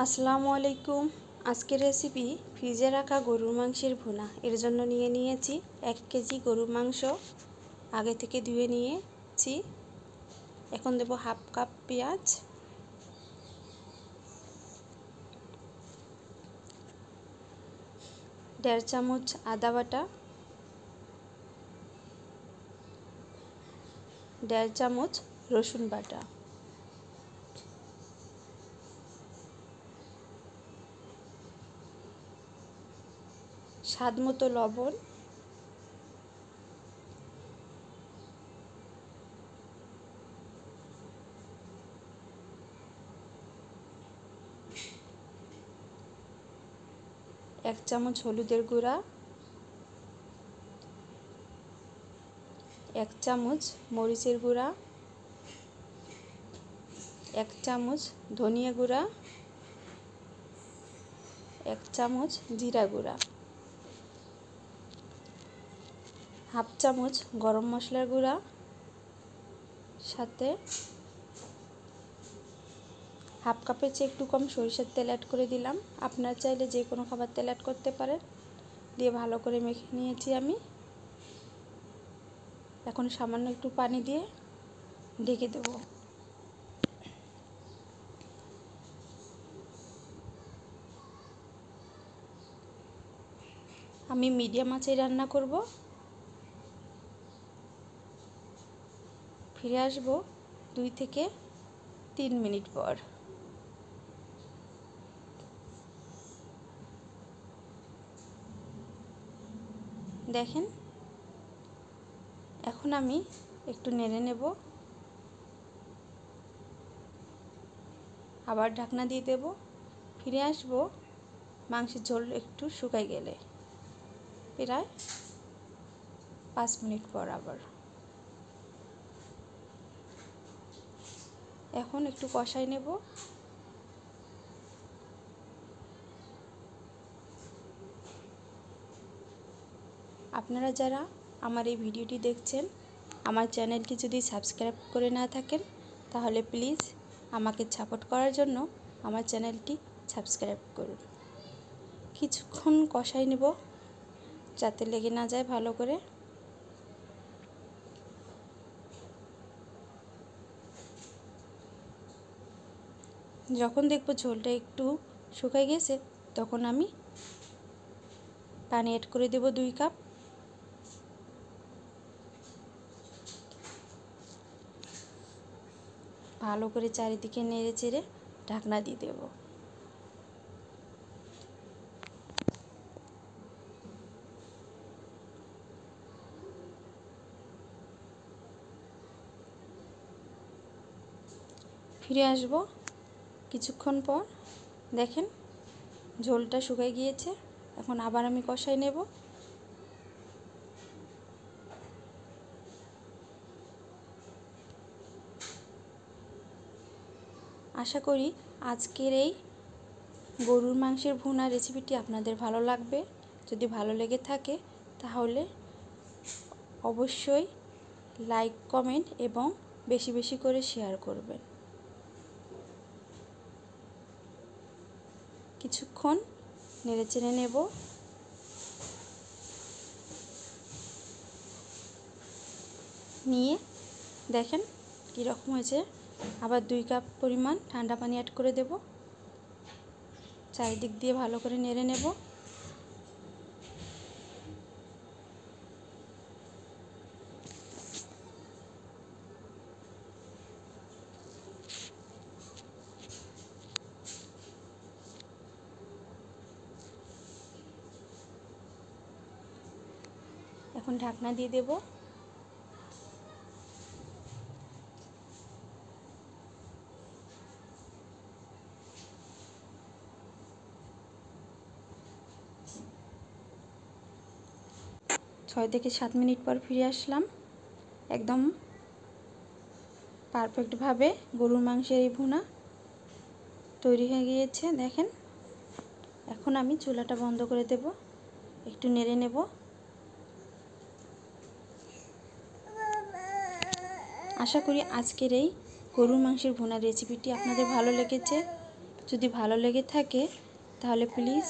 আসসালামু আলাইকুম। আজকের রেসিপি ফ্রিজে রাখা গরুর মাংসের ভুনা। এর জন্য নিয়ে নিয়েছি 1 কেজি গরুর মাংস, আগে থেকে ধুয়ে নিয়েছি। এখন দেব হাফ কাপ পেঁয়াজ, দেড় চামচ আদা বাটা, দেড় চামচ রসুন বাটা, স্বাদ মতো লবণ, এক চামচ হলুদের গুঁড়া, এক চামচ মরিচের গুঁড়া, এক চামচ ধনিয়া গুঁড়া, এক চামচ জিরা গুঁড়া, হাফ চামচ গরম মশলার গুঁড়া, সাথে হাফ কাপের চেয়ে একটু কম সরিষার তেল অ্যাড করে দিলাম। আপনারা চাইলে যে কোনো খাবার তেল অ্যাড করতে পারেন। দিয়ে ভালো করে মেখে নিয়েছি আমি। এখন সামান্য একটু পানি দিয়ে ঢেকে দেব। আমি মিডিয়াম আঁচে রান্না করব। ফিরে আসব 2 থেকে 3 মিনিট পর। দেখেন, এখন আমি একটু নেড়ে নেব, আবার ঢাকনা দিয়ে দেব। ফিরে আসব মাংসের ঝোল একটু শুকাই গেলে, প্রায় 5 মিনিট পর আবার। এখন একটু কষাই নেব। আপনারা যারা আমার এই ভিডিওটি দেখছেন, আমার চ্যানেলটি যদি সাবস্ক্রাইব করে না থাকেন, তাহলে প্লিজ আমাকে সাপোর্ট করার জন্য আমার চ্যানেলটি সাবস্ক্রাইব করুন। কিছুক্ষণ কষাই নেব যাতে লেগে না যায় ভালো করে। যখন দেখব ঝোলটা একটু শুকাই গেছে, তখন আমি পানি অ্যাড করে দেব 2 কাপ। ভালো করে চারিদিকে নেড়ে চেড়ে ঢাকনা দিয়ে দেব। ফিরে আসব কিছুক্ষণ পর। দেখেন, ঝোলটা শুকাই গিয়েছে। এখন আবার আমি কষাই নেব। আশা করি আজকের এই গরুর মাংসের ভুনা রেসিপিটি আপনাদের ভালো লাগবে। যদি ভালো লেগে থাকে তাহলে অবশ্যই লাইক, কমেন্ট এবং বেশি বেশি করে শেয়ার করবেন। কিছুক্ষণ নেড়েচেড়ে নেব। নিয়ে দেখেন কীরকম হয়েছে। আবার 2 কাপ পরিমাণ ঠান্ডা পানি অ্যাড করে দেব। চারিদিক দিয়ে ভালো করে নেড়ে নেব। এখন ঢাকনা দিয়ে দেব। ছয় থেকে 7 মিনিট পর ফিরে আসলাম। একদম পারফেক্টভাবে গরুর মাংসের এই ভুনা তৈরি হয়ে গিয়েছে। দেখেন, এখন আমি চুলাটা বন্ধ করে দেব, একটু নেড়ে নেব। আশা করি আজকের এই গরুর মাংসের ভুনা রেসিপিটি আপনাদের ভালো লেগেছে। যদি ভালো লেগে থাকে তাহলে প্লিজ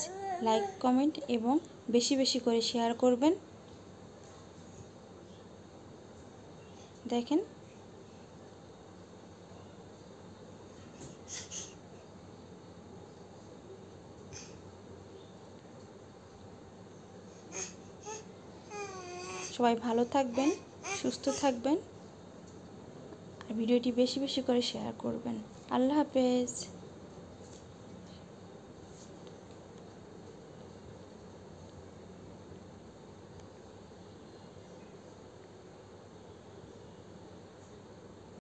লাইক কমেন্ট এবং বেশি বেশি করে শেয়ার করবেন। দেখেন সবাই ভালো থাকবেন, সুস্থ থাকবেন আর ভিডিওটি বেশি বেশি করে শেয়ার করবেন। আল্লাহ হাফেজ।